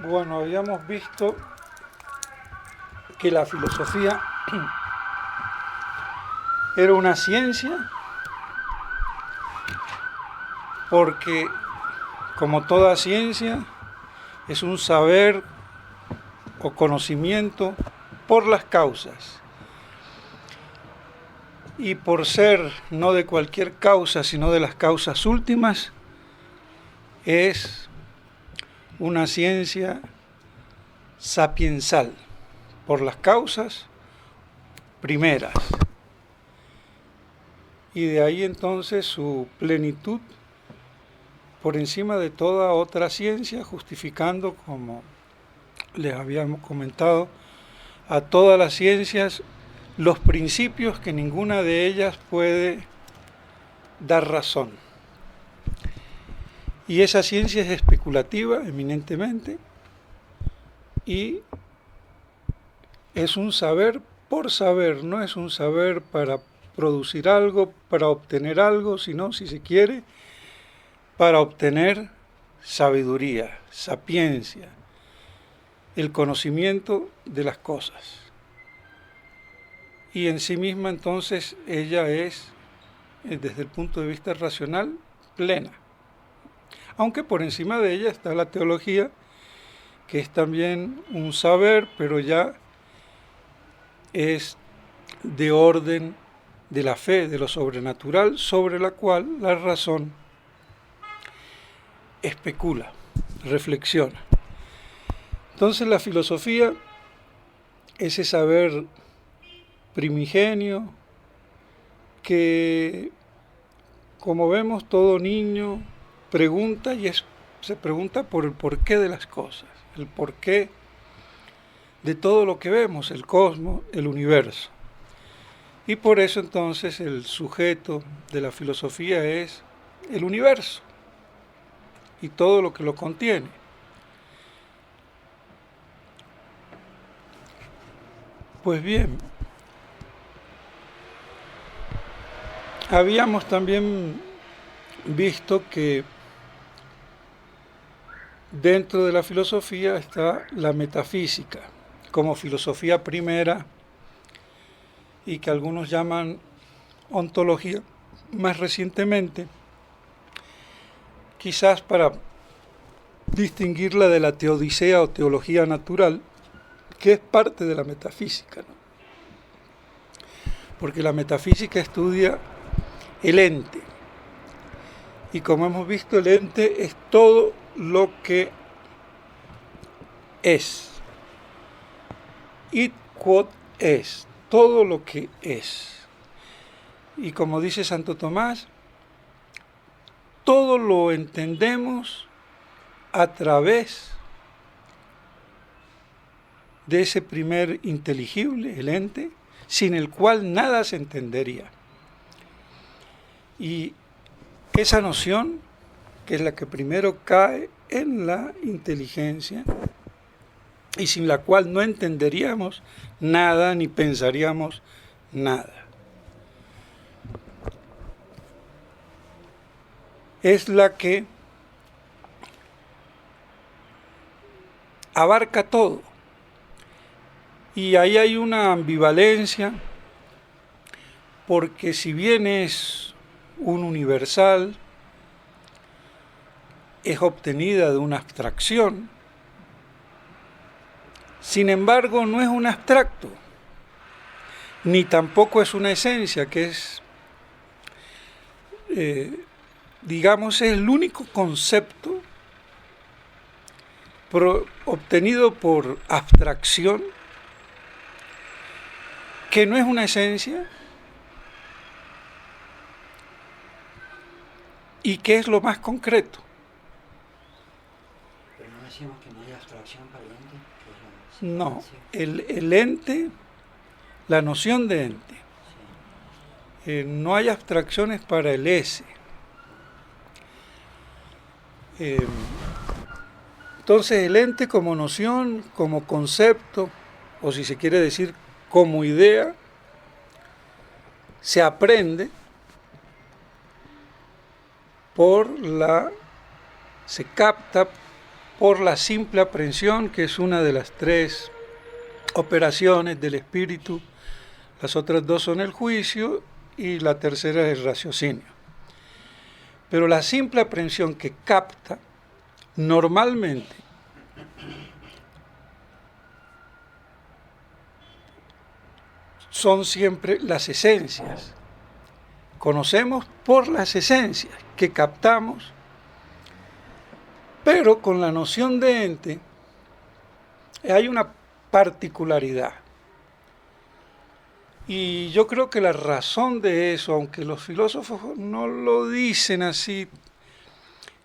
Bueno, habíamos visto que la filosofía era una ciencia porque, como toda ciencia, es un saber o conocimiento por las causas. Y por ser no de cualquier causa, sino de las causas últimas, es una ciencia sapiensal, por las causas primeras. Y de ahí entonces su plenitud por encima de toda otra ciencia, justificando, como les habíamos comentado, a todas las ciencias los principios que ninguna de ellas puede dar razón. Y esa ciencia es especulativa, eminentemente, y es un saber por saber, no es un saber para producir algo, para obtener algo, sino, si se quiere, para obtener sabiduría, sapiencia, el conocimiento de las cosas. Y en sí misma entonces ella es, desde el punto de vista racional, plena. Aunque por encima de ella está la teología, que es también un saber, pero ya es de orden de la fe, de lo sobrenatural, sobre la cual la razón especula, reflexiona. Entonces la filosofía, ese saber primigenio, que como vemos todo niño pregunta y se pregunta por el porqué de las cosas, el porqué de todo lo que vemos, el cosmos, el universo. Y por eso entonces el sujeto de la filosofía es el universo y todo lo que lo contiene. Pues bien, habíamos también visto que dentro de la filosofía está la metafísica, como filosofía primera, y que algunos llaman ontología más recientemente, quizás para distinguirla de la teodicea o teología natural, que es parte de la metafísica, ¿no? Porque la metafísica estudia el ente, y como hemos visto, el ente es todo lo que es, id quod est, todo lo que es. Y como dice Santo Tomás, todo lo entendemos a través de ese primer inteligible, el ente, sin el cual nada se entendería. Y esa noción, que es la que primero cae en la inteligencia, y sin la cual no entenderíamos nada ni pensaríamos nada, es la que abarca todo. Y ahí hay una ambivalencia, porque si bien es un universal, es obtenida de una abstracción, sin embargo no es un abstracto, ni tampoco es una esencia, que es, digamos, es el único concepto obtenido por abstracción, que no es una esencia y que es lo más concreto. Pero no decimos que no hay abstracción para el ente, que es la No, el ente, la noción de ente, no hay abstracciones para el ese. Entonces el ente como noción, como concepto, o si se quiere decir como idea, se aprende se capta por la simple aprehensión, que es una de las tres operaciones del espíritu. Las otras dos son el juicio y la tercera es el raciocinio. Pero la simple aprehensión que capta normalmente son siempre las esencias. Conocemos por las esencias que captamos, pero con la noción de ente hay una particularidad. Y yo creo que la razón de eso, aunque los filósofos no lo dicen así,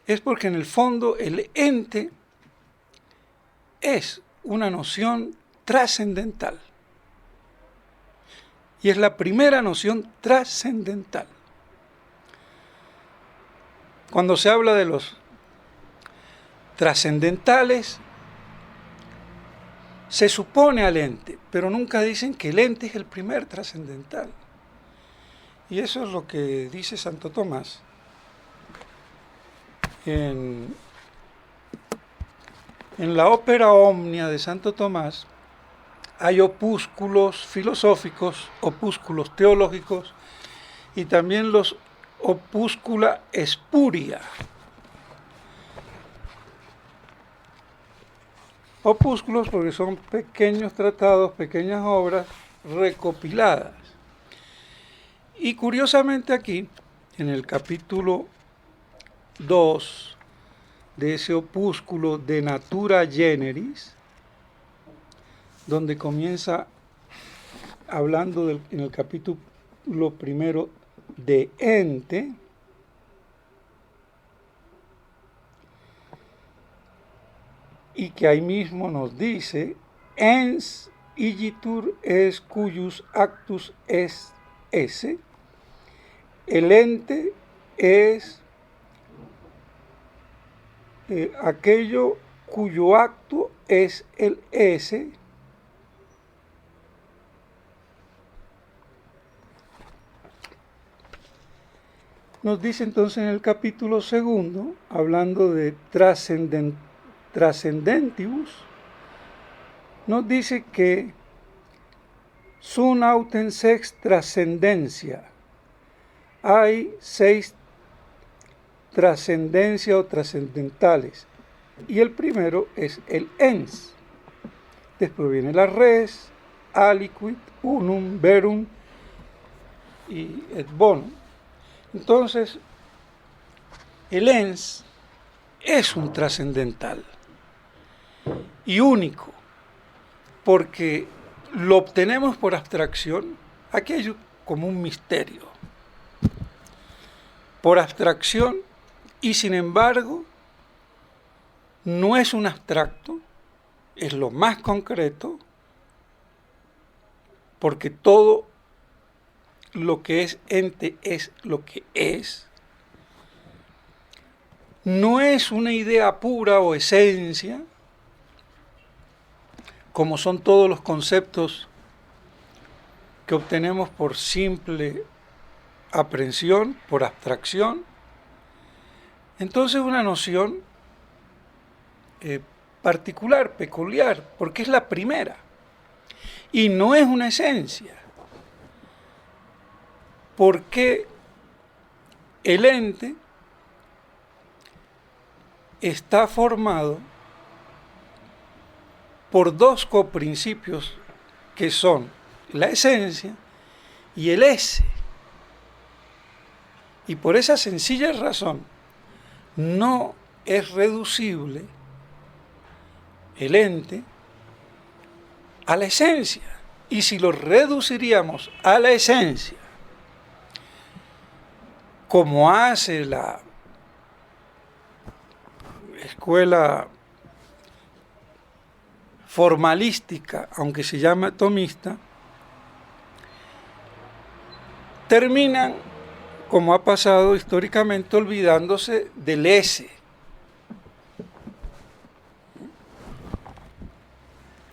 es porque en el fondo el ente es una noción trascendental. Y es la primera noción trascendental. Cuando se habla de los trascendentales, se supone al ente, pero nunca dicen que el ente es el primer trascendental. Y eso es lo que dice Santo Tomás en la ópera Omnia de Santo Tomás. Hay opúsculos filosóficos, opúsculos teológicos y también los opúscula espuria. Opúsculos porque son pequeños tratados, pequeñas obras recopiladas. Y curiosamente aquí, en el capítulo 2 de ese opúsculo de Natura Generis, donde comienza hablando en el capítulo primero de ente, y que ahí mismo nos dice, ens igitur es cuyus actus es esse, el ente es aquello cuyo acto es el ese. Nos dice entonces en el capítulo segundo, hablando de Transcendentibus, nos dice que sunt autem sex trascendencia. Hay 6 trascendencias o trascendentales. Y el primero es el ens. Después viene la res, aliquid, unum, verum y et bonum. Entonces, el ens es un trascendental y único, porque lo obtenemos por abstracción. Aquí hay como un misterio. Por abstracción, y sin embargo, no es un abstracto, es lo más concreto, porque todo lo que es ente es lo que es. No es una idea pura o esencia, como son todos los conceptos que obtenemos por simple aprehensión, por abstracción. Entonces una noción particular, peculiar, porque es la primera. Y no es una esencia. Porque el ente está formado por 2 coprincipios que son la esencia y el ese. Y por esa sencilla razón no es reducible el ente a la esencia. Y si lo reduciríamos a la esencia, como hace la escuela formalística, aunque se llama tomista, terminan, como ha pasado históricamente, olvidándose del ese,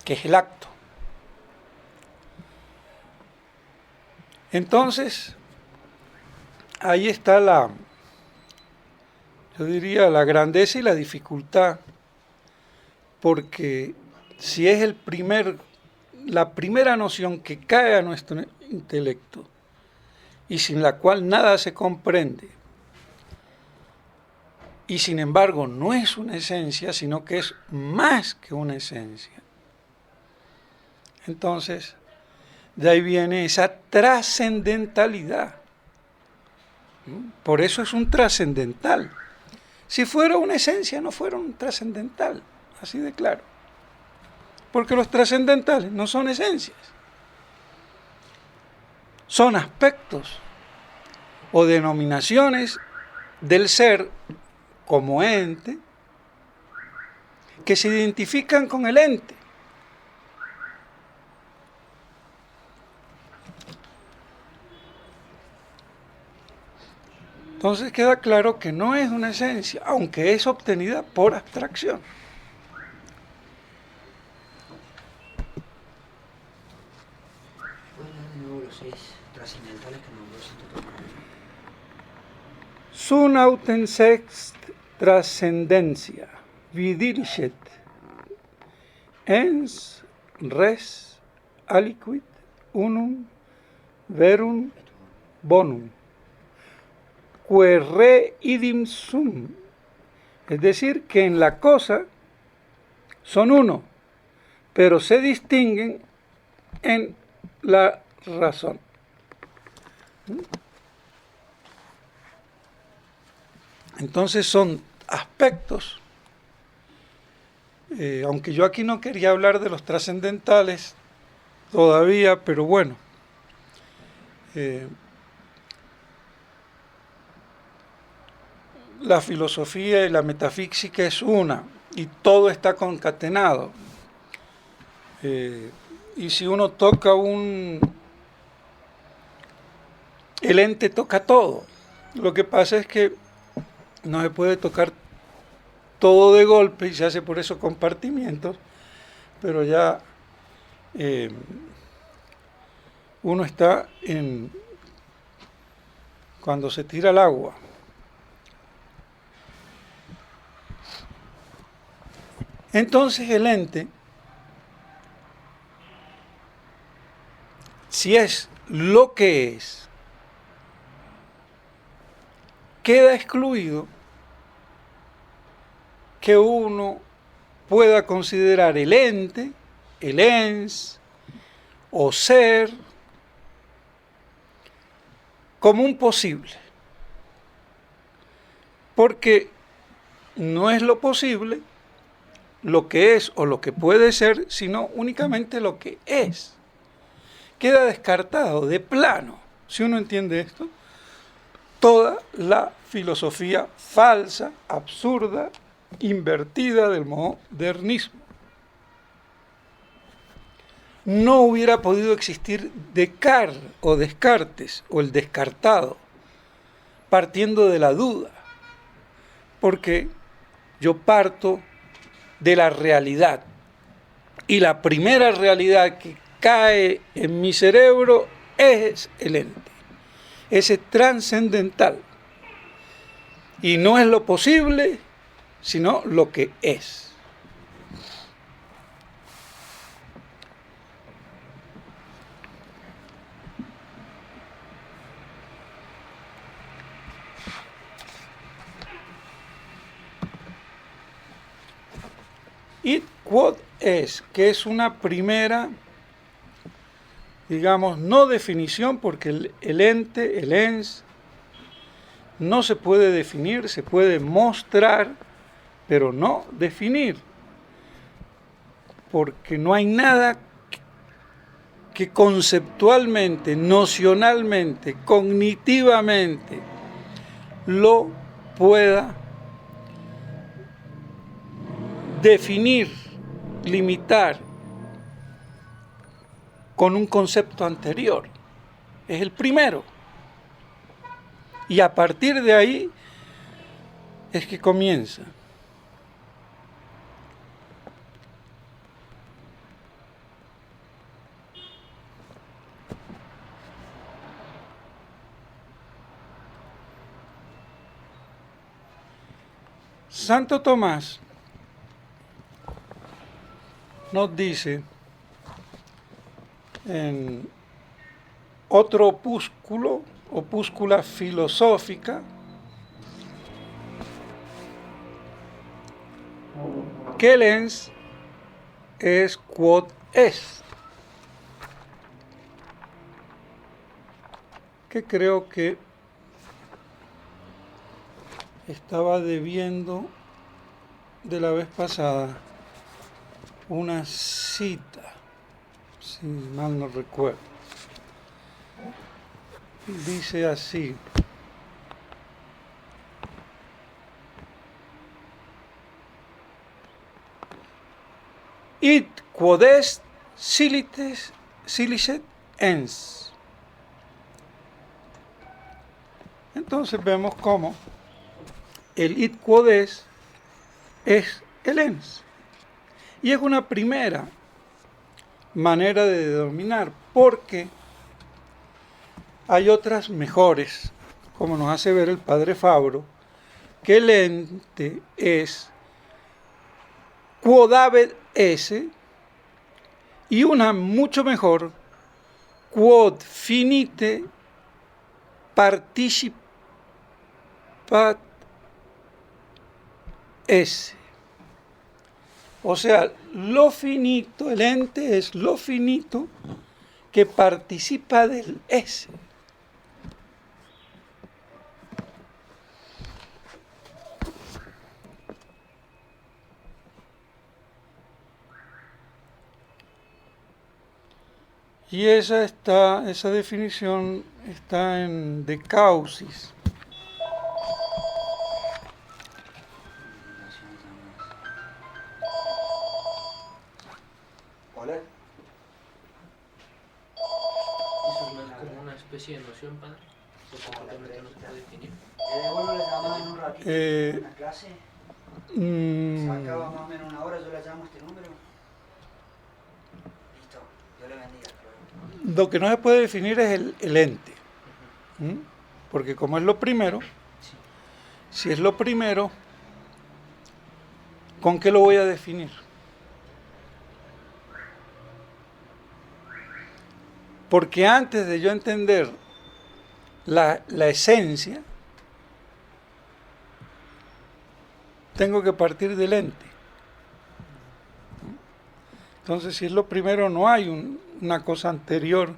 que es el acto. Entonces, ahí está yo diría, la grandeza y la dificultad porque si es la primera noción que cae a nuestro intelecto y sin la cual nada se comprende, y sin embargo no es una esencia, sino que es más que una esencia. Entonces, de ahí viene esa trascendentalidad. Por eso es un trascendental. Si fuera una esencia, no fuera un trascendental, así de claro. Porque los trascendentales no son esencias, son aspectos o denominaciones del ser como ente que se identifican con el ente. Entonces queda claro que no es una esencia, aunque es obtenida por abstracción. ¿Puedes leer de nuevo los 6 trascendentales que nombró Santo Tomás? Sunauten sext transcendencia, vidircet, ens res aliquid unum verum bonum, que re idim sum, es decir, que en la cosa son uno, pero se distinguen en la razón. Entonces son aspectos, aunque yo aquí no quería hablar de los trascendentales todavía, pero bueno, la filosofía y la metafísica es una, y todo está concatenado. Y si uno toca el ente toca todo. Lo que pasa es que no se puede tocar todo de golpe y se hace por eso compartimientos, pero ya uno está cuando se tira al agua. Entonces el ente, si es lo que es, queda excluido que uno pueda considerar el ente, el ens o ser como un posible, porque no es lo posible lo que es o lo que puede ser, sino únicamente lo que es. Queda descartado de plano, si uno entiende esto, toda la filosofía falsa, absurda, invertida del modernismo. No hubiera podido existir Descartes o Descartes o el descartado, partiendo de la duda, porque yo parto de la realidad, y la primera realidad que cae en mi cerebro es el ente, ese trascendental, y no es lo posible, sino lo que es. Id quod es, que es una primera, digamos, no definición, porque el ente, el ens, no se puede definir, se puede mostrar, pero no definir, porque no hay nada que conceptualmente, nocionalmente, cognitivamente lo pueda definir, limitar con un concepto anterior. Es el primero. Y a partir de ahí es que comienza. Santo Tomás nos dice en otro opúsculo, opúscula filosófica, que el ens es quod est, que creo que estaba debiendo de la vez pasada una cita, si mal no recuerdo. Dice así: id quod est silicet ens. Entonces vemos cómo el id quod est es el ens. Y es una primera manera de denominar, porque hay otras mejores, como nos hace ver el padre Fabro, que el ente es quod habet esse, y una mucho mejor, quod finite participat esse. O sea, lo finito, el ente es lo finito que participa del ese. Y esa definición está en De Causis. Hola. ¿Eso no es como una especie de noción, padre? ¿O completamente no se puede definir? Bueno, les llamaba en un ratito Eh, en una clase. mm, Se acaba más o menos una hora, yo le llamo a este número. Listo, Dios le bendiga. Lo que no se puede definir es el ente. ¿Mm? Porque como es lo primero, si es lo primero, ¿con qué lo voy a definir? Porque antes de yo entender la esencia, tengo que partir del ente. Entonces, si es lo primero, no hay una cosa anterior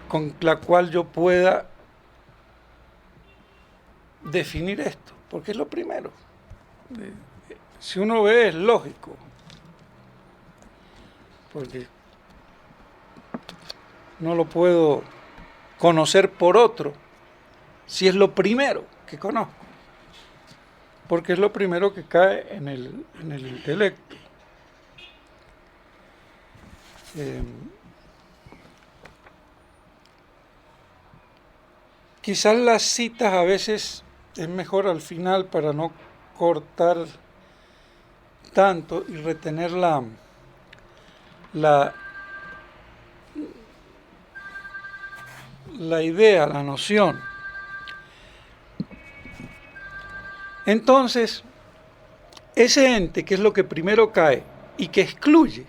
con la cual yo pueda definir esto, porque es lo primero. Si uno ve, es lógico, porque no lo puedo conocer por otro, si es lo primero que conozco, porque es lo primero que cae en el intelecto. Quizás las citas a veces es mejor al final para no cortar tanto y retener la idea, la noción. Entonces, ese ente, que es lo que primero cae y que excluye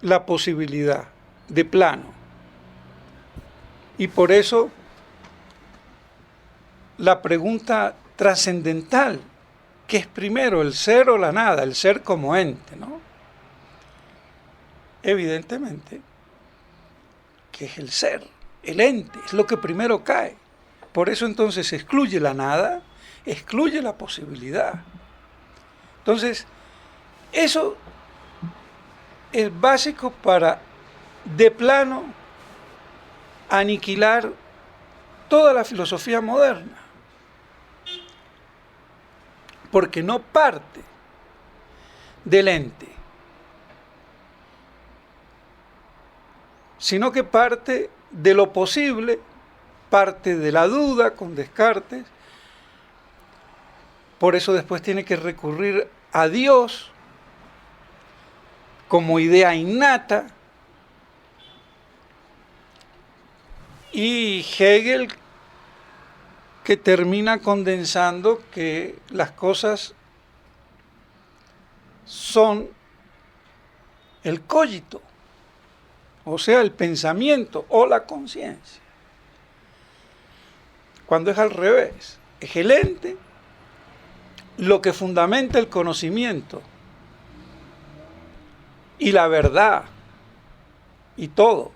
la posibilidad de plano, y por eso la pregunta trascendental, ¿qué es primero, el ser o la nada? El ser como ente, ¿no? Evidentemente que es el ser, el ente, es lo que primero cae. Por eso entonces excluye la nada, excluye la posibilidad. Entonces, eso es básico para, de plano, aniquilar toda la filosofía moderna. Porque no parte del ente, sino que parte de lo posible, parte de la duda con Descartes. Por eso después tiene que recurrir a Dios como idea innata, y Hegel, que termina condensando que las cosas son el cogito, o sea, el pensamiento o la conciencia. Cuando es al revés, es el ente lo que fundamenta el conocimiento y la verdad y todo.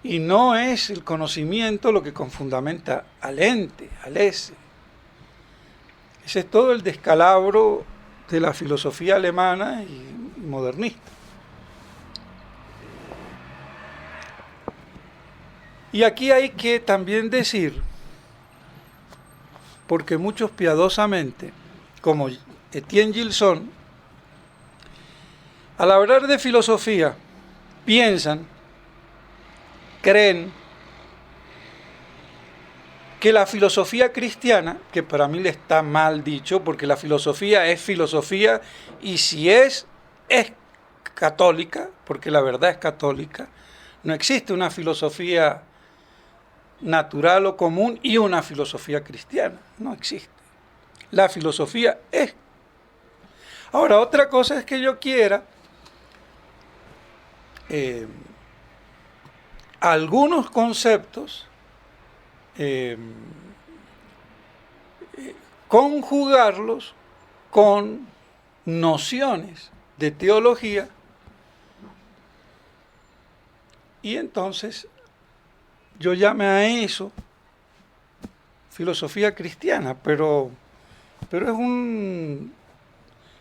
Y no es el conocimiento lo que fundamenta al ente, al ese. Ese es todo el descalabro de la filosofía alemana y modernista. Y aquí hay que también decir, porque muchos piadosamente, como Etienne Gilson, al hablar de filosofía, piensan, creen que la filosofía cristiana, que para mí le está mal dicho, porque la filosofía es filosofía, y si es católica, porque la verdad es católica, no existe una filosofía natural o común y una filosofía cristiana, no existe. La filosofía es. Ahora, otra cosa es que yo quiera algunos conceptos conjugarlos con nociones de teología, y entonces yo llame a eso filosofía cristiana, pero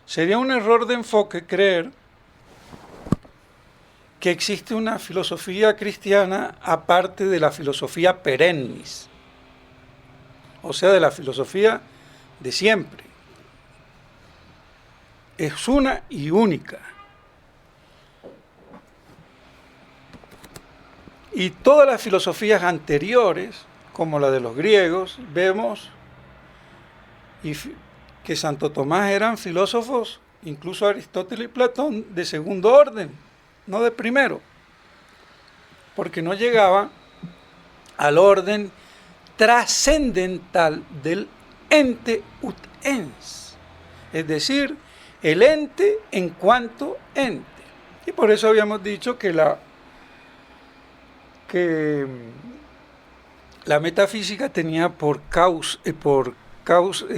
sería un error de enfoque creer que existe una filosofía cristiana aparte de la filosofía perennis, o sea, de la filosofía de siempre. Es una y única. Y todas las filosofías anteriores, como la de los griegos, vemos que Santo Tomás eran filósofos, incluso Aristóteles y Platón, de segundo orden, no de primero, porque no llegaban al orden trascendental del ente ut ens, es decir, el ente en cuanto ente. Y por eso habíamos dicho que la metafísica tenía por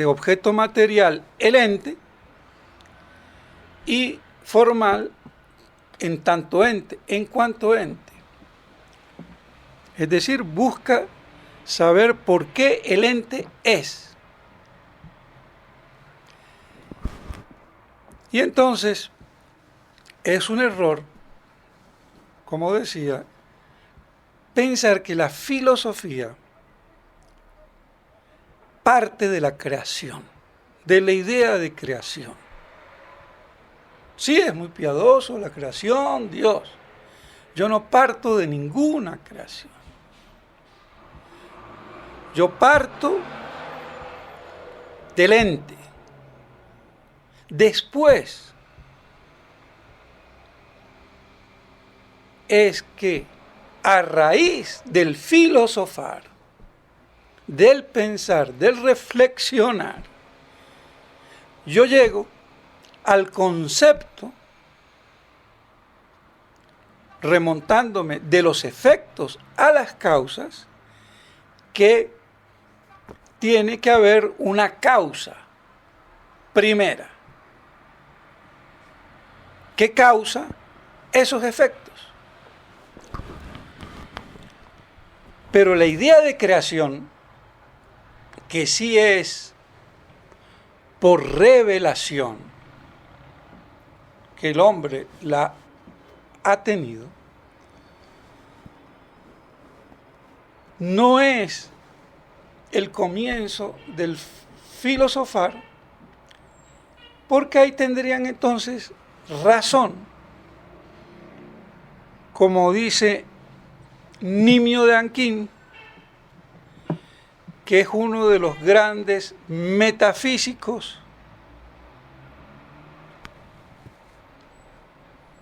objeto material el ente y formal en tanto ente, en cuanto ente. Es decir, busca saber por qué el ente es. Y entonces es un error, como decía, pensar que la filosofía parte de la creación, de la idea de creación. Sí, es muy piadoso la creación, Dios. Yo no parto de ninguna creación. Yo parto del ente. Después es que a raíz del filosofar, del pensar, del reflexionar, yo llego al concepto, remontándome de los efectos a las causas, que tiene que haber una causa primera que causa esos efectos. Pero la idea de creación, que sí es por revelación que el hombre la ha tenido, no es el comienzo del filosofar, porque ahí tendrían entonces razón, como dice Nimio de Anquín, que es uno de los grandes metafísicos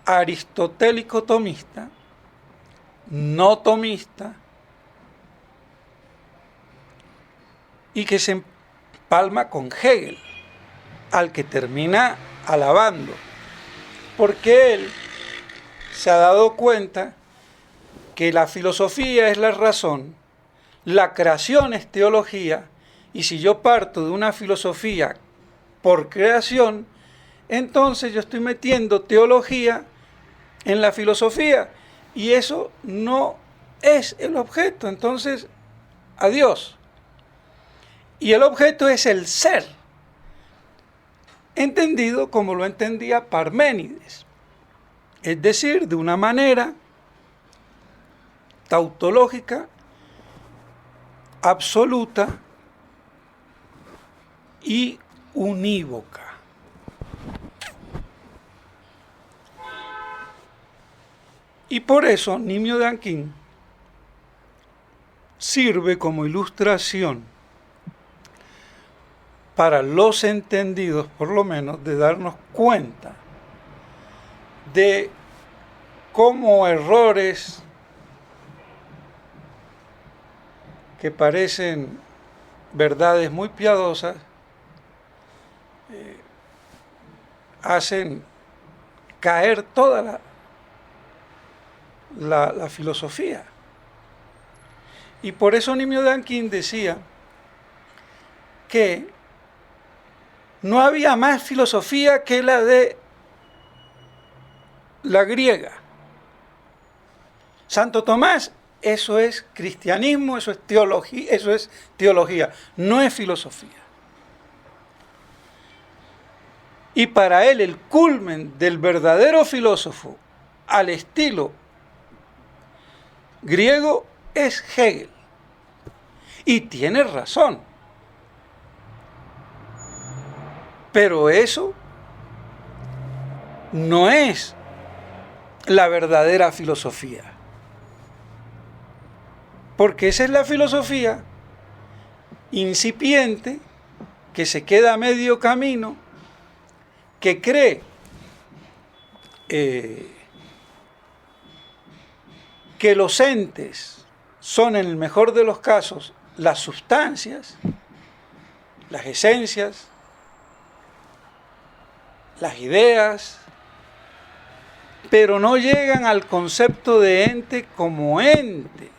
aristotélico tomista, no tomista, y que se empalma con Hegel, al que termina alabando, porque él se ha dado cuenta que la filosofía es la razón, la creación es teología, y si yo parto de una filosofía por creación, entonces yo estoy metiendo teología en la filosofía, y eso no es el objeto. Entonces, adiós. Y el objeto es el ser, entendido como lo entendía Parménides, es decir, de una manera tautológica, absoluta y unívoca. Y por eso Nimio de Anquín sirve como ilustración para los entendidos, por lo menos, de darnos cuenta de cómo errores que parecen verdades muy piadosas hacen caer toda la filosofía. Y por eso Nimio de Anquín decía que no había más filosofía que la de la griega. Santo Tomás, eso es cristianismo, eso es teología, no es filosofía. Y para él el culmen del verdadero filósofo al estilo griego es Hegel. Y tiene razón. Pero eso no es la verdadera filosofía. Porque esa es la filosofía incipiente, que se queda a medio camino, que cree que los entes son, en el mejor de los casos, las sustancias, las esencias, las ideas, pero no llegan al concepto de ente como ente.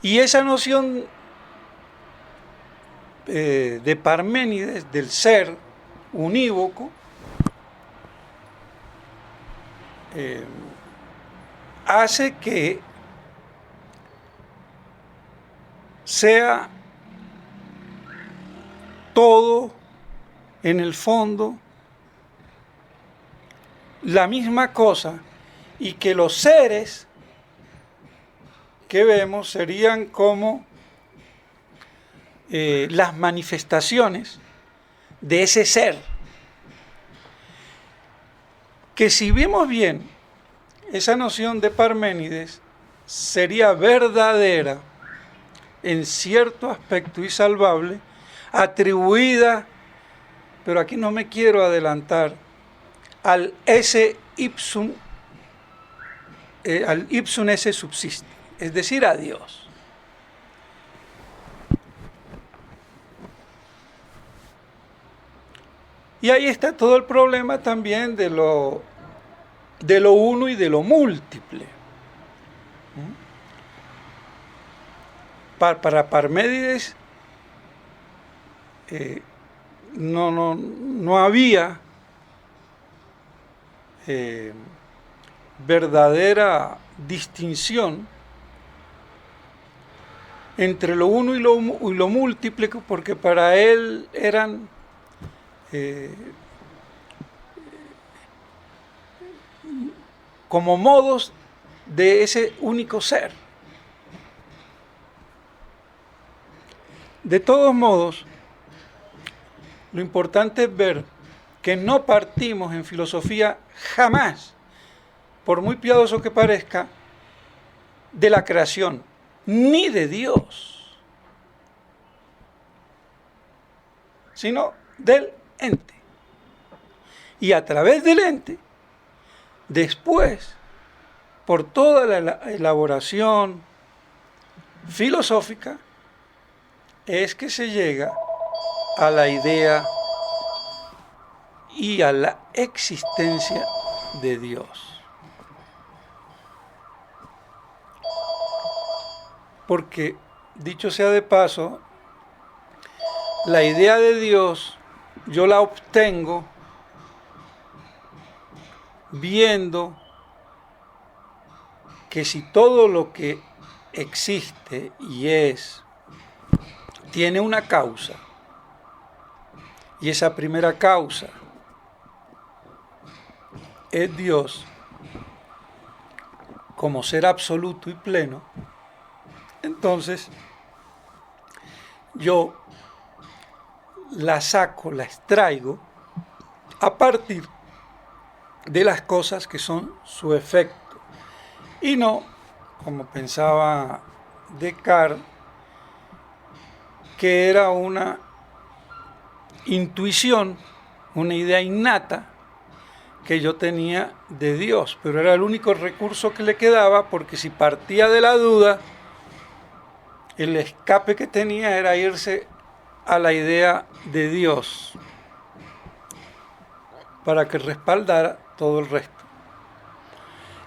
Y esa noción de Parménides, del ser unívoco, hace que sea todo, en el fondo, la misma cosa, y que los seres que vemos serían como las manifestaciones de ese ser. Que si vemos bien, esa noción de Parménides sería verdadera en cierto aspecto y salvable, atribuida, pero aquí no me quiero adelantar, al esse ipsum, al ipsum esse subsiste, es decir, a Dios. Y ahí está todo el problema también de lo uno y de lo múltiple. Para Parménides no había verdadera distinción entre lo uno y lo múltiple, porque para él eran como modos de ese único ser. De todos modos, lo importante es ver que no partimos en filosofía jamás, por muy piadoso que parezca, de la creación, ni de Dios, sino del ente. Y a través del ente, después, por toda la elaboración filosófica, es que se llega a la idea y a la existencia de Dios. Porque, dicho sea de paso, la idea de Dios yo la obtengo viendo que si todo lo que existe y es tiene una causa, y esa primera causa es Dios como ser absoluto y pleno, entonces yo la saco, la extraigo a partir de las cosas que son su efecto, y no, como pensaba Descartes, que era una intuición, una idea innata que yo tenía de Dios, pero era el único recurso que le quedaba, porque si partía de la duda, el escape que tenía era irse a la idea de Dios para que respaldara todo el resto.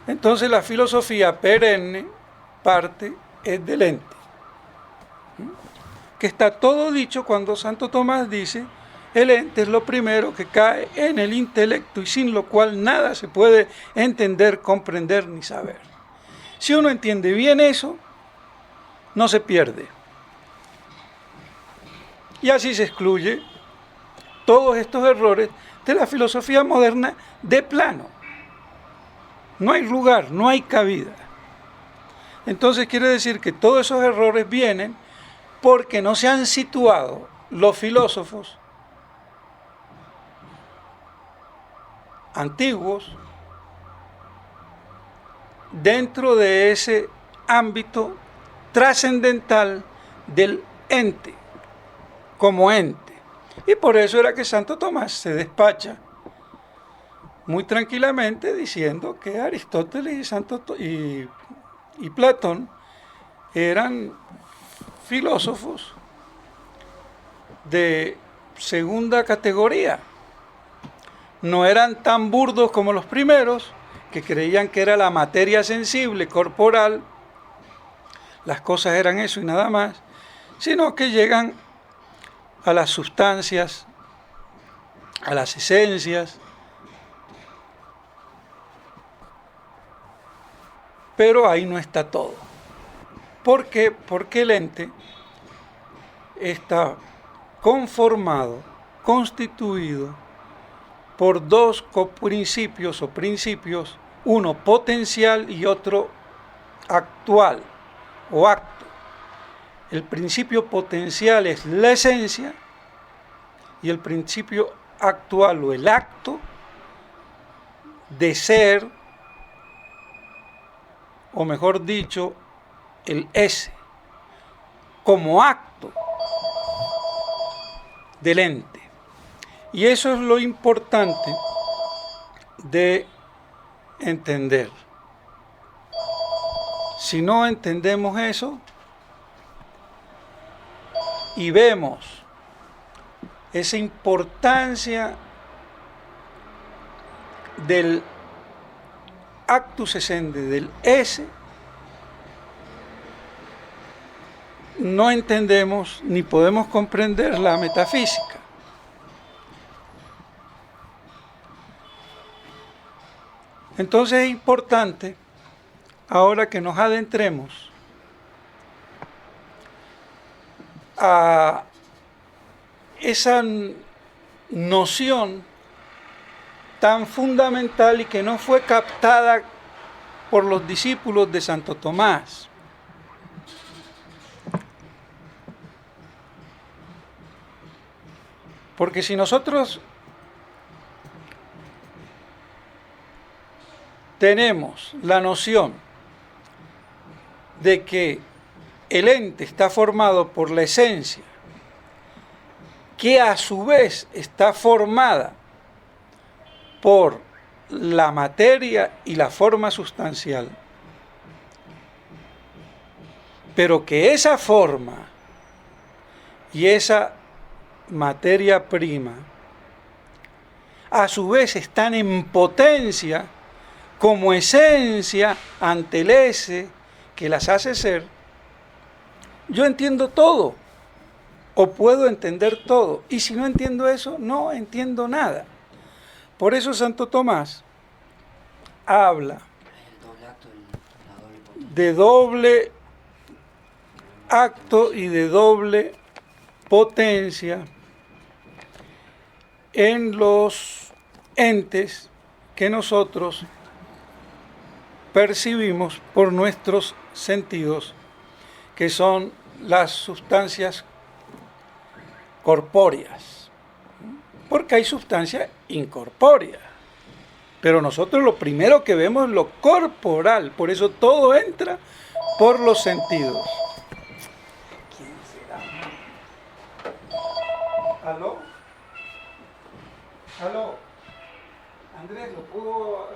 Entonces la filosofía perenne parte es del ente, que está todo dicho cuando Santo Tomás dice: el ente es lo primero que cae en el intelecto y sin lo cual nada se puede entender, comprender ni saber. Si uno entiende bien eso, no se pierde. Y así se excluye todos estos errores de la filosofía moderna de plano. No hay lugar, no hay cabida. Entonces quiere decir que todos esos errores vienen porque no se han situado los filósofos antiguos dentro de ese ámbito trascendental del ente, como ente. Y por eso era que Santo Tomás se despacha muy tranquilamente diciendo que Aristóteles y Platón eran filósofos de segunda categoría. No eran tan burdos como los primeros, que creían que era la materia sensible, corporal, las cosas eran eso y nada más, sino que llegan a las sustancias, a las esencias. Pero ahí no está todo. ¿Por qué? Porque el ente está conformado, constituido por dos coprincipios o principios, uno potencial y otro actual o acto. El principio potencial es la esencia y el principio actual o el acto de ser, o mejor dicho, el ese, como acto del ente. Y eso es lo importante de entender. Si no entendemos eso y vemos esa importancia del actus essendi, del ese, no entendemos ni podemos comprender la metafísica. Entonces es importante, ahora que nos adentremos a esa noción tan fundamental y que no fue captada por los discípulos de Santo Tomás. Porque si nosotros tenemos la noción de que el ente está formado por la esencia, que a su vez está formada por la materia y la forma sustancial, pero que esa forma y esa materia prima, a su vez están en potencia como esencia ante el ese que las hace ser, yo entiendo todo, o puedo entender todo, y si no entiendo eso, no entiendo nada. Por eso Santo Tomás habla El doble acto, la doble potencia. de doble acto y de doble potencia en los entes que nosotros percibimos por nuestros sentidos, que son las sustancias corpóreas, porque hay sustancia incorpórea, pero nosotros lo primero que vemos es lo corporal, por eso todo entra por los sentidos. ¿Quién será? ¿Aló? ¿Aló? Andrés, ¿lo puedo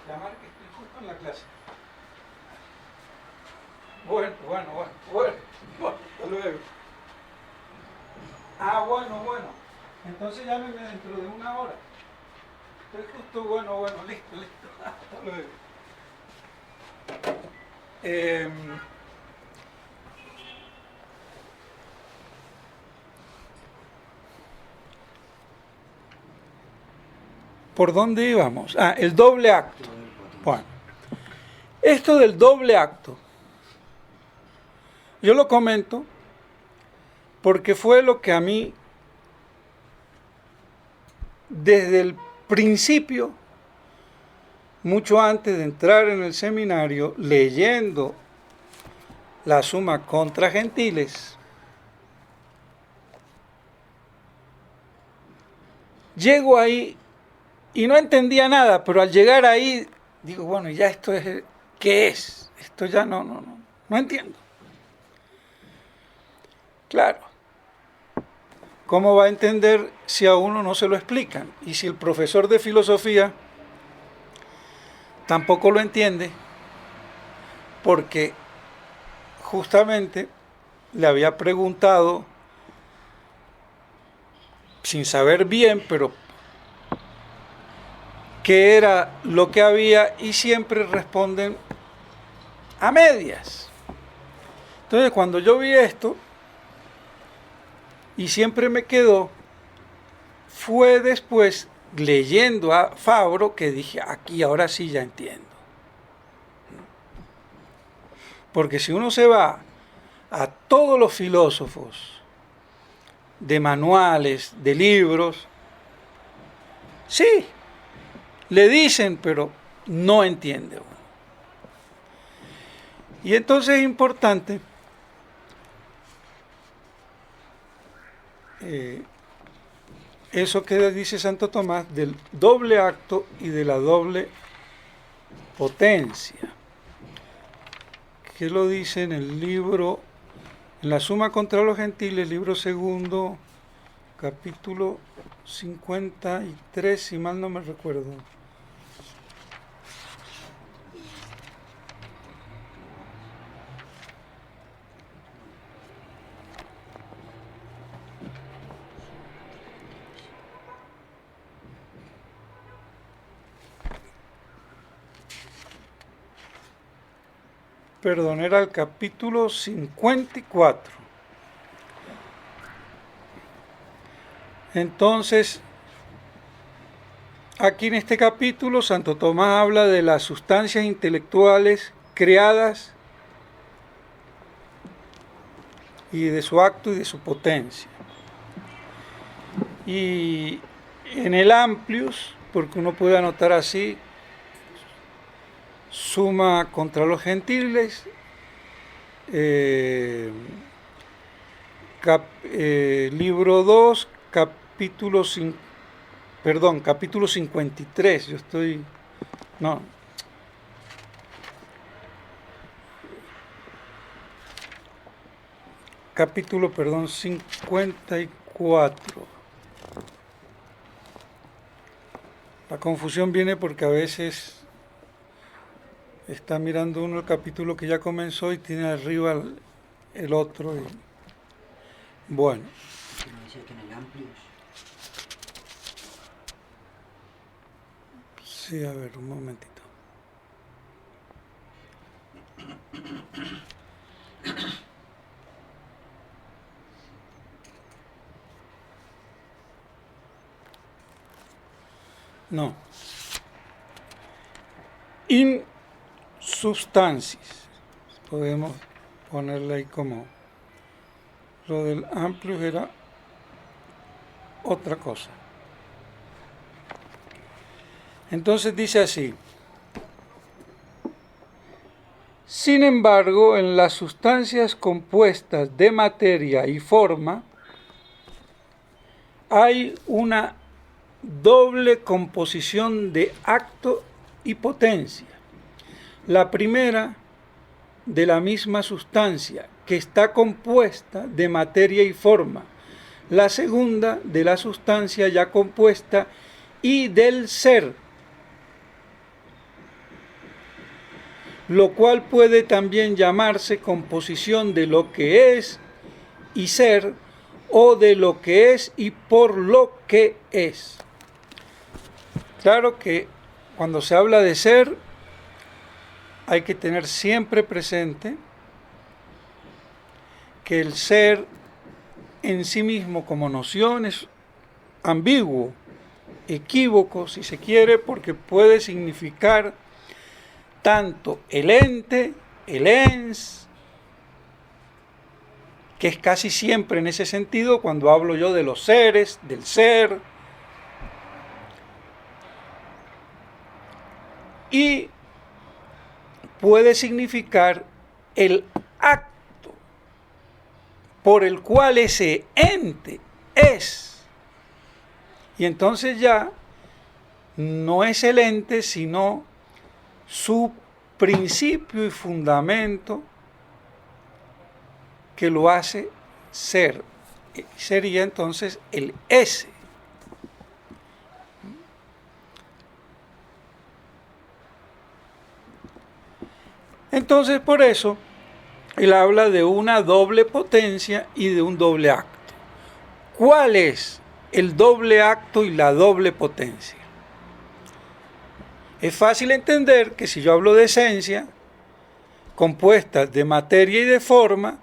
llamar que estoy justo en la clase? Bueno, hasta luego. Ah, bueno. Entonces llámeme dentro de una hora. Estoy justo, bueno, listo. Hasta luego. ¿Por dónde íbamos? Ah, el doble acto. Bueno, esto del doble acto, yo lo comento porque fue lo que a mí, desde el principio, mucho antes de entrar en el seminario, leyendo la Summa contra Gentiles, llego ahí y no entendía nada, pero al llegar ahí digo, bueno, ya esto es, ¿qué es? Esto ya no entiendo. Claro, ¿cómo va a entender si a uno no se lo explican? Y si el profesor de filosofía tampoco lo entiende, porque justamente le había preguntado, sin saber bien, pero qué era lo que había, y siempre responden a medias. Entonces, cuando yo vi esto, y siempre me quedó, fue después, leyendo a Fabro, que dije, aquí ahora sí ya entiendo. Porque si uno se va a todos los filósofos, de manuales, de libros, sí, le dicen, pero no entiende uno. Y entonces es importante eso que dice Santo Tomás del doble acto y de la doble potencia, que lo dice en el libro, en la Summa contra los Gentiles, libro segundo, capítulo 53, si mal no me recuerdo. Perdón, era el capítulo 54. Entonces, aquí en este capítulo, Santo Tomás habla de las sustancias intelectuales creadas y de su acto y de su potencia. Y en el Amplius, porque uno puede anotar así, Summa contra los Gentiles, libro 2, capítulo 53, yo estoy, no, capítulo, 54. La confusión viene porque a veces está mirando uno el capítulo que ya comenzó y tiene arriba el otro. Bueno, Que no dice que en el Amplius. Sí, a ver, un momentito. No. In substances. Podemos ponerle ahí como... Lo del Amplius era otra cosa. Entonces dice así: sin embargo, en las sustancias compuestas de materia y forma hay una doble composición de acto y potencia. La primera de la misma sustancia, que está compuesta de materia y forma. La segunda de la sustancia ya compuesta y del ser, lo cual puede también llamarse composición de lo que es y ser, o de lo que es y por lo que es. Claro que cuando se habla de ser, hay que tener siempre presente que el ser en sí mismo como noción es ambiguo, equívoco si se quiere, porque puede significar tanto el ente, el ens, que es casi siempre en ese sentido cuando hablo yo de los seres, del ser, y puede significar el acto por el cual ese ente es. Y entonces ya no es el ente, sino su principio y fundamento que lo hace ser. Sería entonces el ese. Entonces, por eso, él habla de una doble potencia y de un doble acto. ¿Cuál es el doble acto y la doble potencia? Es fácil entender que si yo hablo de esencia, compuesta de materia y de forma,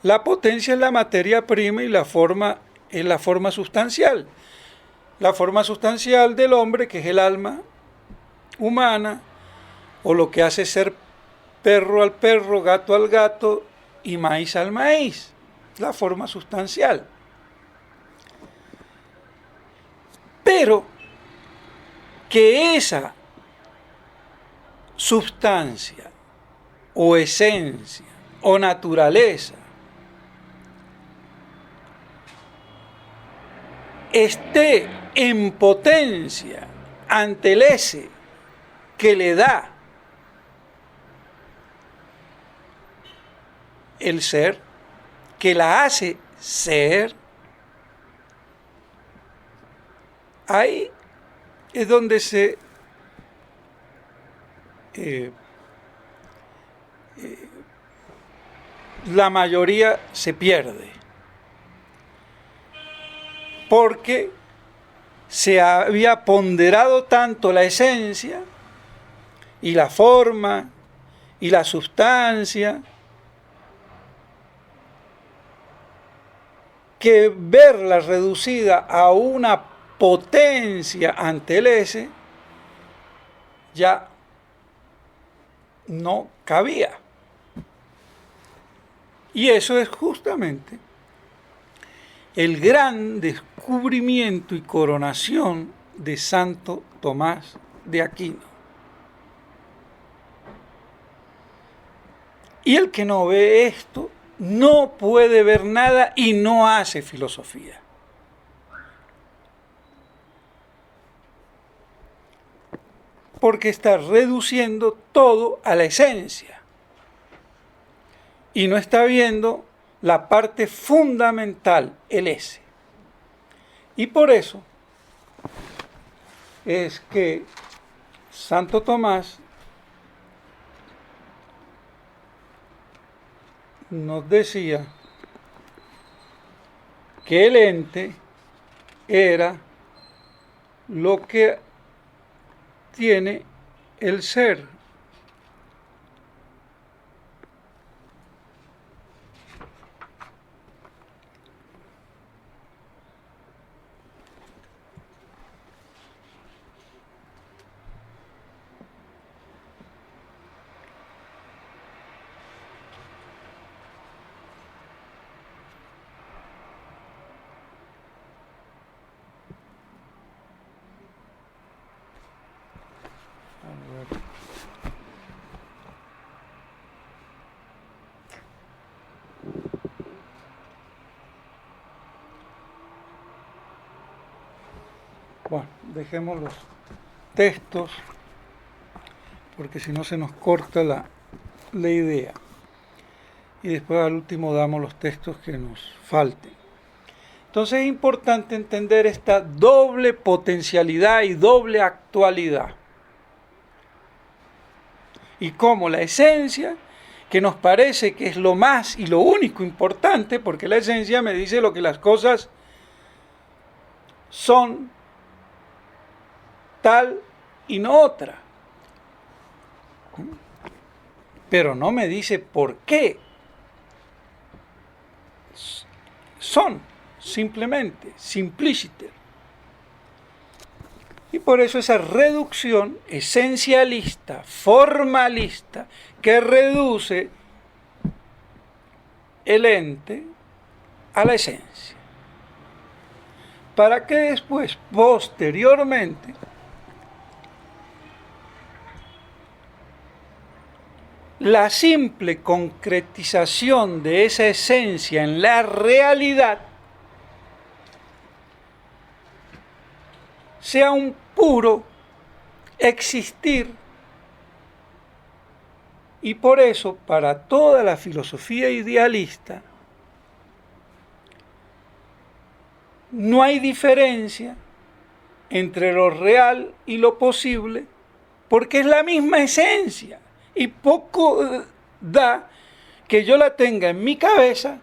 la potencia es la materia prima y la forma es la forma sustancial. La forma sustancial del hombre, que es el alma humana, o lo que hace ser perro al perro, gato al gato y maíz al maíz, la forma sustancial. Pero que esa sustancia o esencia o naturaleza esté en potencia ante el ese que le da el ser, que la hace ser, ahí es donde la mayoría se pierde, porque se había ponderado tanto la esencia y la forma y la sustancia, que verla reducida a una potencia ante el ese ya no cabía. Y eso es justamente el gran descubrimiento y coronación de Santo Tomás de Aquino. Y el que no ve esto no puede ver nada y no hace filosofía. Porque está reduciendo todo a la esencia. Y no está viendo la parte fundamental, el ese. Y por eso es que Santo Tomás nos decía que el ente era lo que tiene el ser. Bueno, dejemos los textos porque si no se nos corta la idea. Y después al último damos los textos que nos falten. Entonces es importante entender esta doble potencialidad y doble actualidad. Y cómo la esencia, que nos parece que es lo más y lo único importante, porque la esencia me dice lo que las cosas son tal y no otra. Pero no me dice por qué son, simplemente, simpliciter. Y por eso esa reducción esencialista, formalista, que reduce el ente a la esencia. Para que después, posteriormente, la simple concretización de esa esencia en la realidad sea un puro existir. Y por eso, para toda la filosofía idealista, no hay diferencia entre lo real y lo posible, porque es la misma esencia. Y poco da que yo la tenga en mi cabeza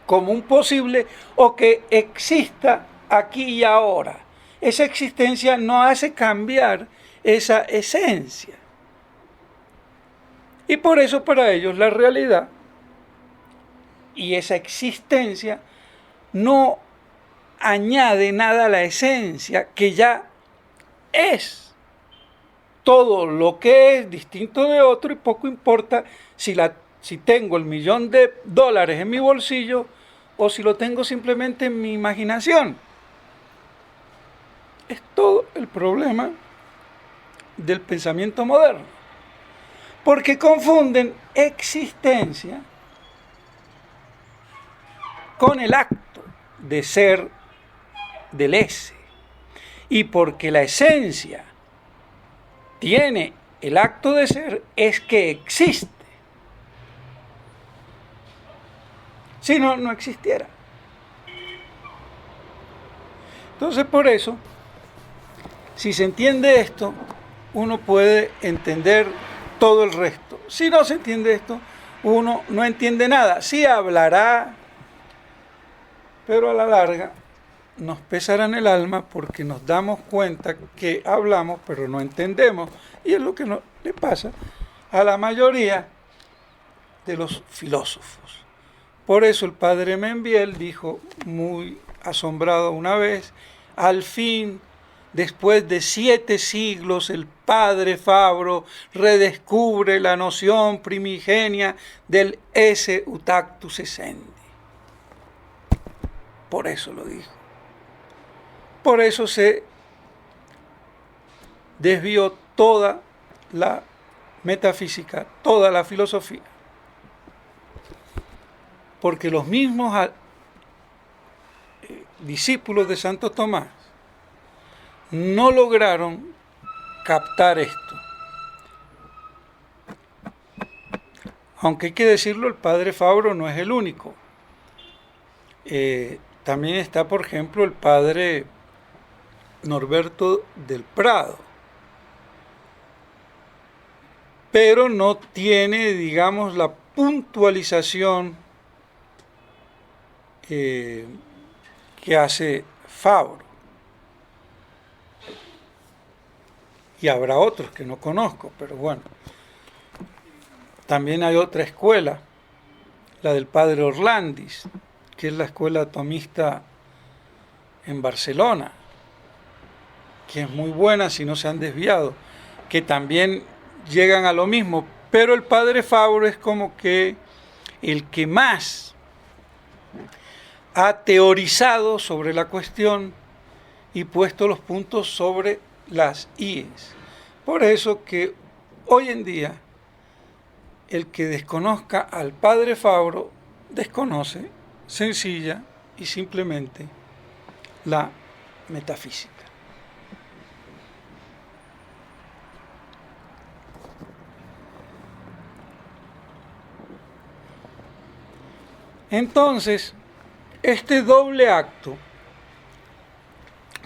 como un posible o que exista aquí y ahora. Esa existencia no hace cambiar esa esencia. Y por eso para ellos la realidad y esa existencia no añade nada a la esencia, que ya es todo lo que es distinto de otro, y poco importa si tengo el $1.000.000 en mi bolsillo o si lo tengo simplemente en mi imaginación. Es todo el problema del pensamiento moderno, porque confunden existencia con el acto de ser del ese, y porque la esencia tiene el acto de ser, es que existe. Si no, no existiera. Entonces, por eso, si se entiende esto, uno puede entender todo el resto. Si no se entiende esto, uno no entiende nada. Sí hablará, pero a la larga nos pesará en el alma porque nos damos cuenta que hablamos, pero no entendemos. Y es lo que le pasa a la mayoría de los filósofos. Por eso el padre Membiel dijo, muy asombrado una vez, al fin, después de 7 siglos, el padre Fabro redescubre la noción primigenia del esse utactus essendi. Por eso lo dijo. Por eso se desvió toda la metafísica, toda la filosofía. Porque los mismos discípulos de Santo Tomás no lograron captar esto. Aunque hay que decirlo, el padre Fabro no es el único. También está, por ejemplo, el padre Norberto del Prado. Pero no tiene, digamos, la puntualización que hace Fabro. Y habrá otros que no conozco, pero bueno. También hay otra escuela, la del padre Orlandis, que es la escuela atomista en Barcelona, que es muy buena si no se han desviado, que también llegan a lo mismo, pero el padre Fabro es como que el que más ha teorizado sobre la cuestión y puesto los puntos sobre las IES. Por eso que hoy en día el que desconozca al padre Fabro desconoce sencilla y simplemente la metafísica. Entonces, este doble acto,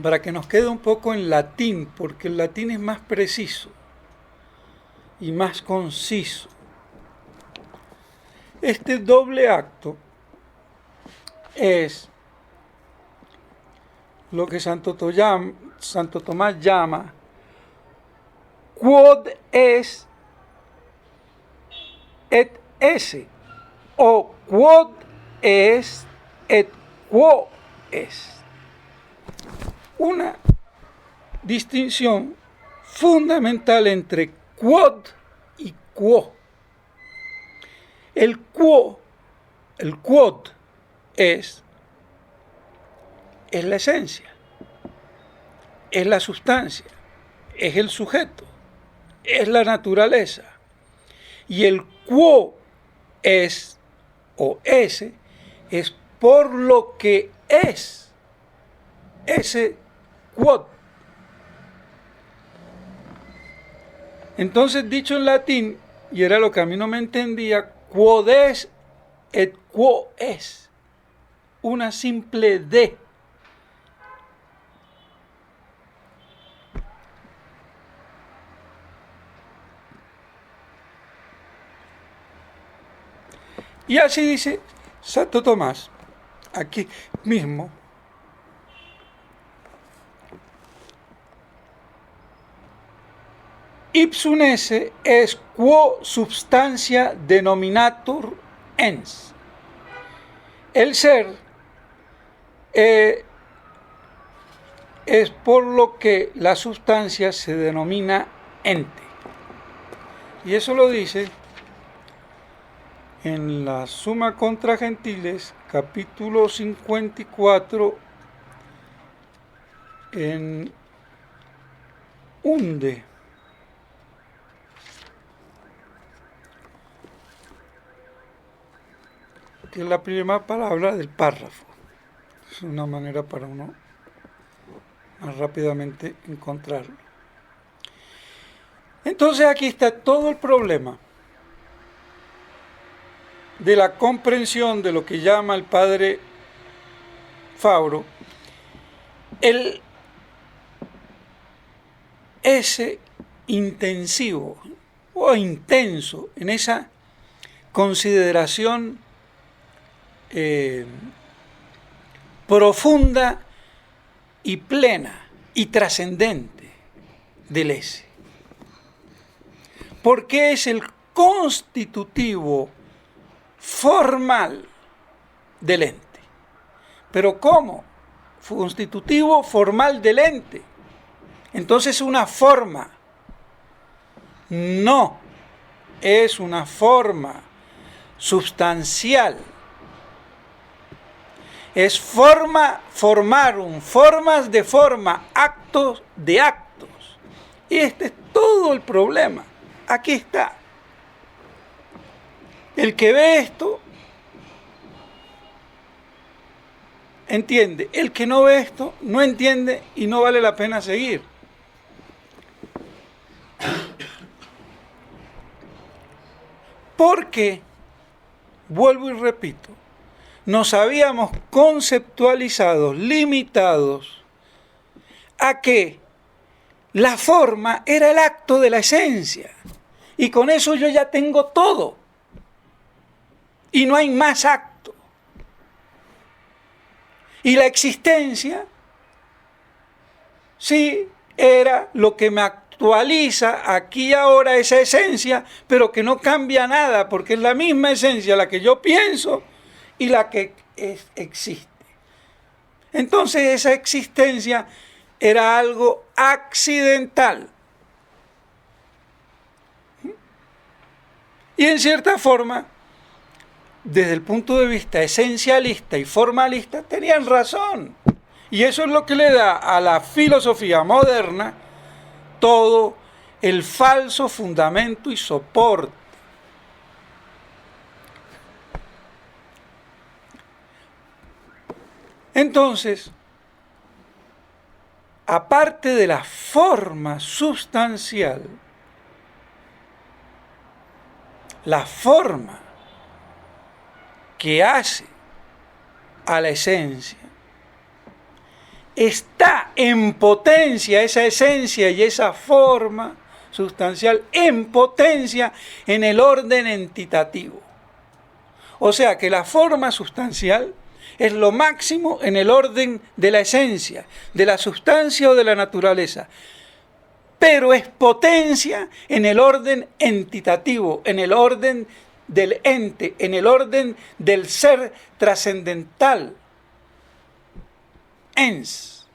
para que nos quede un poco en latín, porque el latín es más preciso y más conciso. Este doble acto es lo que Santo Tomás llama quod es et esse, o quod es et quo es. Una distinción fundamental entre quod y quo. El quod es la esencia, es la sustancia, es el sujeto, es la naturaleza. Y el quo es, o ese, es por lo que es ese quod. Entonces, dicho en latín, y era lo que a mí no me entendía, quod es et quo es, una simple de. Y así dice Santo Tomás, aquí mismo. Ipsum esse es quo substantia denominatur ens. El ser es por lo que la sustancia se denomina ente. Y eso lo dice en la Summa contra Gentiles, capítulo 54, en unde. Que es la primera palabra del párrafo. Es una manera para uno más rápidamente encontrarlo. Entonces aquí está todo el problema de la comprensión de lo que llama el padre Fabro, ese intensivo o intenso en esa consideración profunda y plena y trascendente del ese. Porque es el constitutivo formal del ente. ¿Pero cómo? Constitutivo formal del ente. Entonces una forma. No, es una forma substancial. Es formarum, formas de forma, actos de actos. Y este es todo el problema. Aquí está. El que ve esto, entiende. El que no ve esto, no entiende y no vale la pena seguir. Porque, vuelvo y repito, nos habíamos conceptualizado, limitados, a que la forma era el acto de la esencia. Y con eso yo ya tengo todo. Y no hay más acto. Y la existencia, sí, era lo que me actualiza aquí y ahora esa esencia, pero que no cambia nada, porque es la misma esencia la que yo pienso y la que existe. Entonces esa existencia era algo accidental. Y en cierta forma, desde el punto de vista esencialista y formalista, tenían razón. Y eso es lo que le da a la filosofía moderna todo el falso fundamento y soporte. Entonces, aparte de la forma sustancial, la forma que hace a la esencia, está en potencia esa esencia y esa forma sustancial, en potencia en el orden entitativo. O sea que la forma sustancial es lo máximo en el orden de la esencia, de la sustancia o de la naturaleza, pero es potencia en el orden entitativo, en el orden del ente, en el orden del ser trascendental. Ens.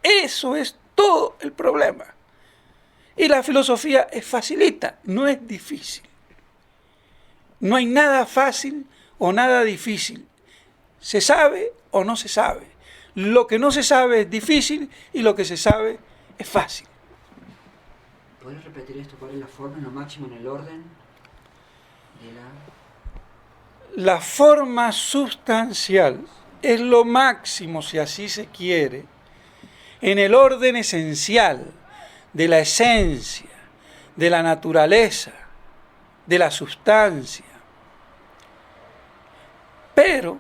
Eso es todo el problema. Y la filosofía es facilita, no es difícil. No hay nada fácil o nada difícil. Se sabe o no se sabe. Lo que no se sabe es difícil y lo que se sabe es fácil. ¿Puedes repetir esto? ¿Cuál es la forma en lo máximo en el orden de La forma sustancial es lo máximo, si así se quiere, en el orden esencial de la esencia, de la naturaleza, de la sustancia. Pero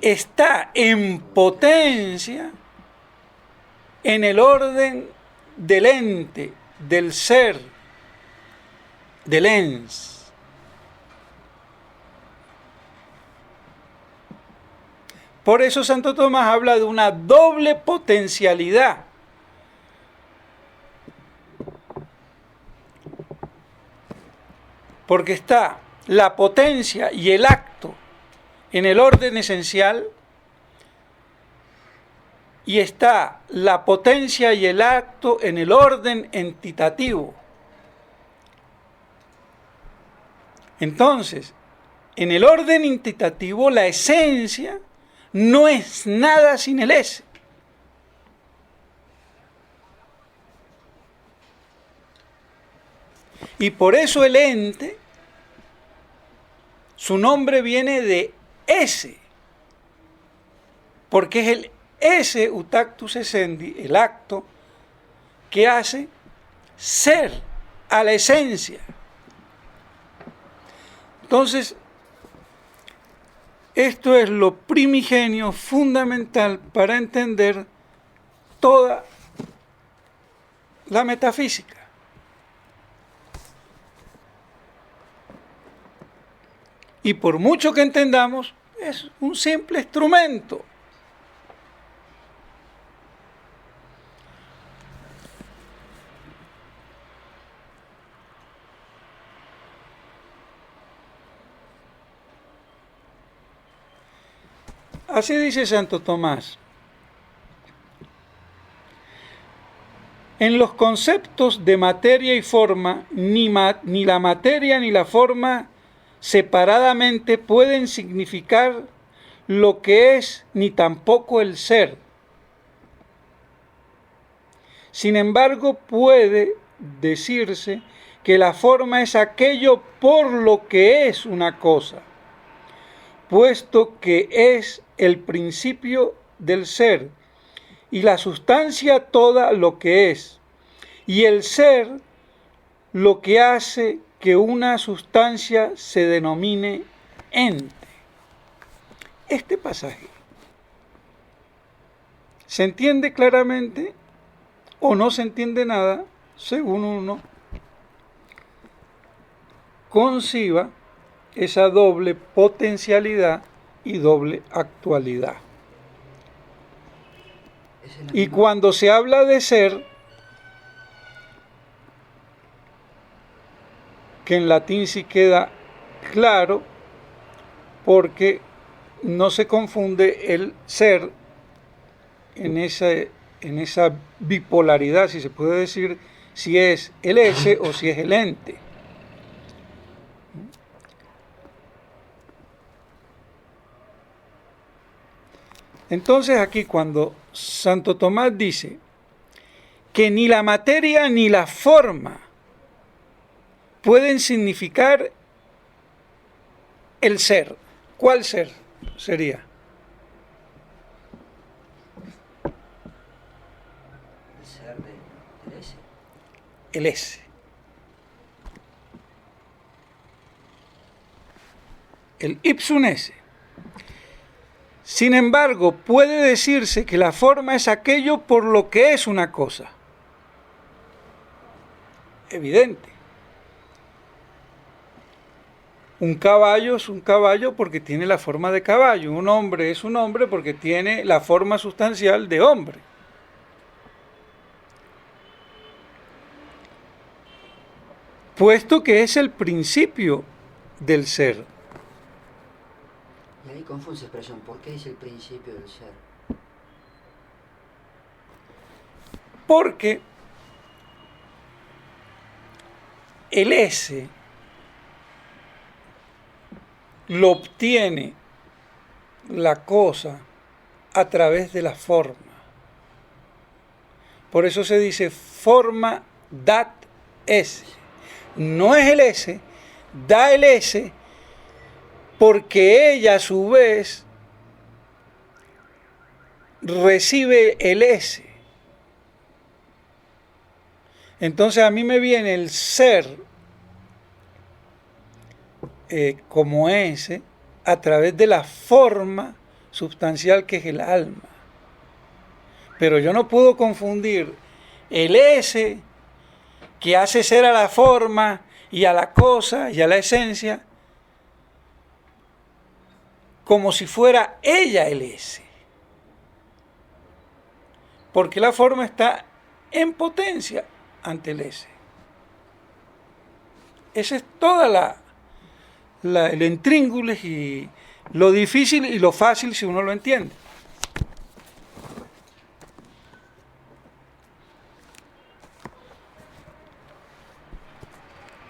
está en potencia en el orden del ente, del ser, del ens. Por eso Santo Tomás habla de una doble potencialidad. Porque está la potencia y el acto en el orden esencial y está la potencia y el acto en el orden entitativo. Entonces, en el orden entitativo, la esencia no es nada sin el ese. Y por eso el ente, su nombre viene de ese, porque es el ese utactus essendi, el acto que hace ser a la esencia. Entonces, esto es lo primigenio fundamental para entender toda la metafísica. Y por mucho que entendamos, es un simple instrumento. Así dice Santo Tomás. En los conceptos de materia y forma, ni la materia ni la forma separadamente pueden significar lo que es, ni tampoco el ser. Sin embargo, puede decirse que la forma es aquello por lo que es una cosa, puesto que es el principio del ser, y la sustancia toda lo que es, y el ser lo que hace que una sustancia se denomine ente. Este pasaje, ¿se entiende claramente o no se entiende nada según uno conciba esa doble potencialidad y doble actualidad. Y cuando se habla de ser, que en latín sí queda claro, porque no se confunde el ser en esa bipolaridad, si se puede decir, si es el ese o si es el ente. Entonces aquí cuando Santo Tomás dice que ni la materia ni la forma pueden significar el ser, ¿cuál ser sería? El ser del ese. El ese. El ipsum esse. Sin embargo, puede decirse que la forma es aquello por lo que es una cosa. Evidente. Un caballo es un caballo porque tiene la forma de caballo. Un hombre es un hombre porque tiene la forma sustancial de hombre. Puesto que es el principio del ser. Y ahí confunde esa expresión. ¿Por qué es el principio del ser? Porque el ese lo obtiene la cosa a través de la forma. Por eso se dice forma dat esse. No es el ese, da el ese, porque ella a su vez recibe el ese. Entonces a mí me viene el ser como ese a través de la forma sustancial que es el alma. Pero yo no puedo confundir el ese que hace ser a la forma y a la cosa y a la esencia como si fuera ella el ese. Porque la forma está en potencia ante el ese. Esa es toda el intríngulis y lo difícil y lo fácil si uno lo entiende.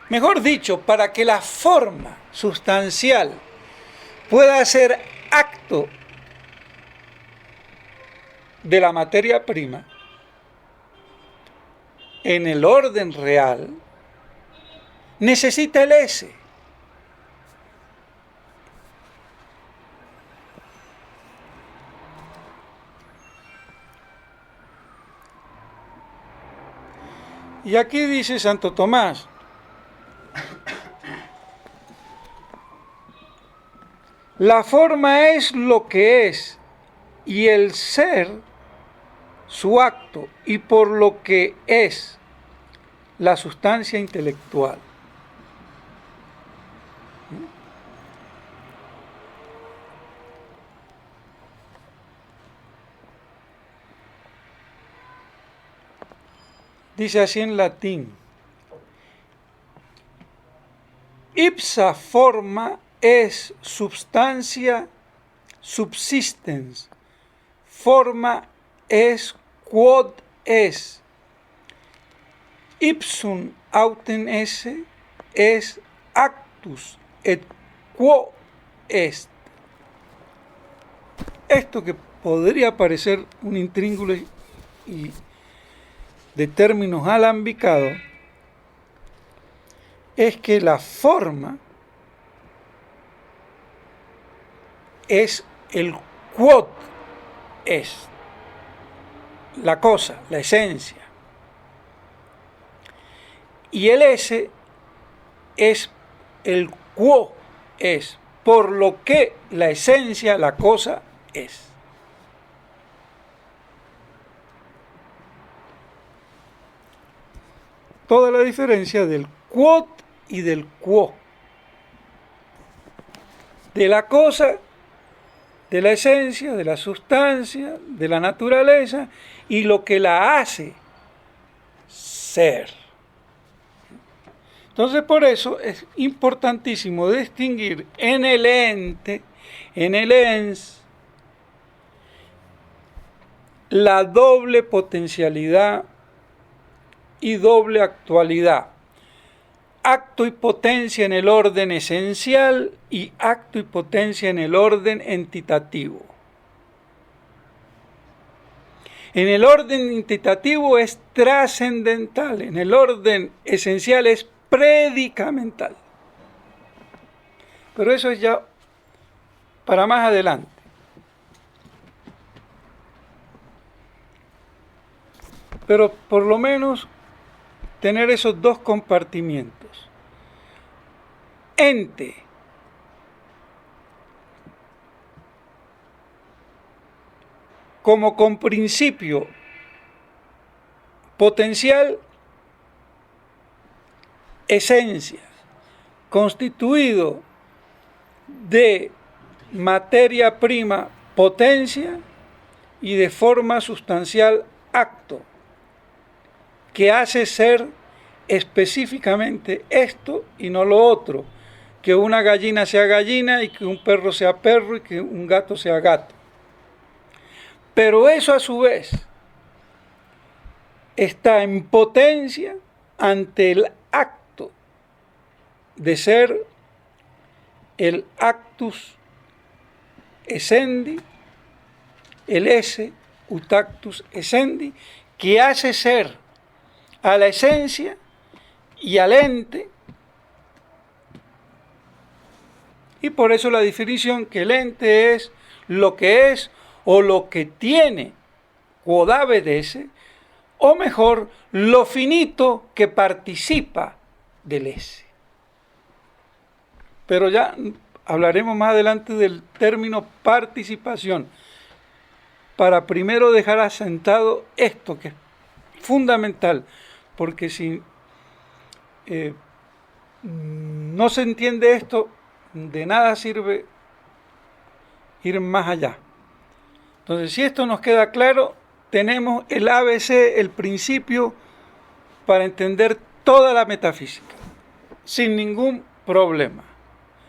Mejor dicho, para que la forma sustancial pueda ser acto de la materia prima en el orden real, necesita el ese. Y aquí dice Santo Tomás, la forma es lo que es y el ser su acto y por lo que es la sustancia intelectual. Dice así en latín: ipsa forma es substancia subsistens, forma es quod es, ipsum autem esse es actus et quo est. Esto que podría parecer un intríngulis y de términos alambicados, es que la forma es el quod est, la cosa, la esencia. Y el ese es el quo es, por lo que la esencia, la cosa es. Toda la diferencia del quod y del quo. de la cosa, de la esencia, de la sustancia, de la naturaleza y lo que la hace ser. Entonces, por eso es importantísimo distinguir en el ente, en el ens, la doble potencialidad y doble actualidad. Acto y potencia en el orden esencial y acto y potencia en el orden entitativo. En el orden entitativo es trascendental, en el orden esencial es predicamental. Pero eso es ya para más adelante. Pero por lo menos tener esos dos compartimientos. Ente. Como con principio potencial, esencia, constituido de materia prima, potencia, y de forma sustancial, acto, que hace ser específicamente esto y no lo otro, que una gallina sea gallina y que un perro sea perro y que un gato sea gato. Pero eso a su vez está en potencia ante el acto de ser el actus essendi, el esse ut actus essendi, que hace ser a la esencia y al ente, y por eso la definición que el ente es lo que es o lo que tiene quod obedece, o mejor, lo finito que participa del ese. Pero ya hablaremos más adelante del término participación, para primero dejar asentado esto que es fundamental, porque si no se entiende esto, de nada sirve ir más allá. Entonces, si esto nos queda claro, tenemos el ABC, el principio, para entender toda la metafísica, sin ningún problema.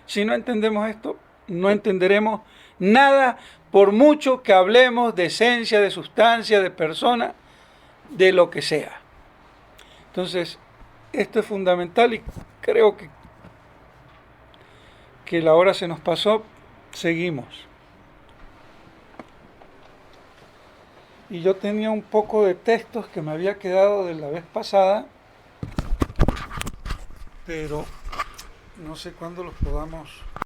Si no entendemos esto, no entenderemos nada, por mucho que hablemos de esencia, de sustancia, de persona, de lo que sea. Entonces, esto es fundamental y creo que la hora se nos pasó. Seguimos. Y yo tenía un poco de textos que me había quedado de la vez pasada, pero no sé cuándo los podamos